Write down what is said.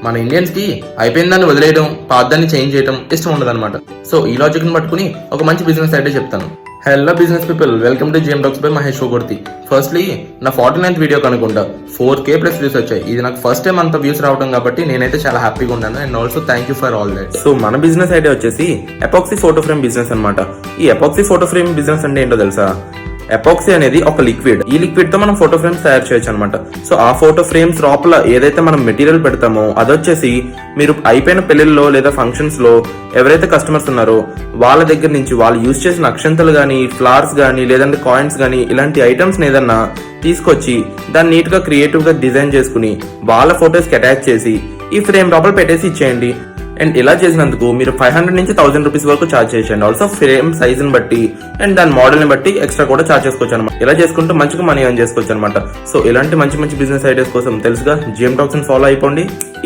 మన ఇండియన్స్ కి అయిపోయిన దాన్ని వదిలేయడం, పాతదాన్ని చేంజ్ చేయడం ఇష్టం ఉండదు అనమాట. సో ఈ లాజిక్ ని పట్టుకుని ఒక మంచి బిజినెస్ ఐడియా చెప్తాను. Hello business people, welcome to GM talks by Mahesh Kogarthi. Firstly నా 49th video కనుకుంటా 4K plus views వచ్చాయి. ఇది నాకు ఫస్ట్ టైం అంత వ్యూస్ రావడం కాబట్టి నేనైతే చాలా హ్యాపీగా ఉన్నాను. And also thank you for all that. So మన బిజినెస్ ఐడియా వచ్చేసి ఎపాక్సీ ఫోటో ఫ్రేమ్ బిజినెస్ అనమాట. ఈ ఎపాక్సీ ఫోటో ఫ్రేమ్ బిజినెస్ అంటే ఏంటో తెలుసా? ఎపాక్సీ అనేది ఒక లిక్విడ్. ఈ లిక్విడ్ తో మనం ఫోటో ఫ్రేమ్స్ తయారు చేయొచ్చు అనమాట. సో ఆ ఫోటో ఫ్రేమ్స్ లోపల ఏదైతే మనం మెటీరియల్ పెడతామో అదొచ్చేసి మీరు అయిపోయిన పెళ్లిల్లో లేదా ఫంక్షన్స్ లో ఎవరైతే కస్టమర్స్ ఉన్నారో వాళ్ళ దగ్గర నుంచి వాళ్ళు యూజ్ చేసిన అక్షంతలు గానీ, ఫ్లవర్స్ గానీ, లేదంటే కాయిన్స్ గానీ, ఇలాంటి ఐటమ్స్ ఏదన్నా తీసుకొచ్చి దాన్ని నీట్ గా క్రియేటివ్ గా డిజైన్ చేసుకుని వాళ్ళ ఫోటోస్ కి అటాచ్ చేసి ఈ ఫ్రేమ్ లోపల పెట్టేసి ఇచ్చేయండి. అండ్ ఇలా చేసినందుకు మీరు 500 నుంచి 1000 రూపీస్ వరకు ఛార్జ్ చేయండి. ఆల్సో ఫ్రేమ్ సైజ్ ని బట్టి అండ్ దాని మోడల్ ని బట్టి ఎక్స్ట్రా కూడా ఛార్జ్ చేసుకోవచ్చు అనమాట. ఇలా చేసుకుంటూ మంచిగా మనీ ఎర్న్ చేసుకోవచ్చు అనమాట. సో ఇలాంటి మంచి మంచి బిజినెస్ ఐడియాస్ కోసం తెలుసుగా జిఎం టాక్స్ ని ఫాలో అయిపోండి.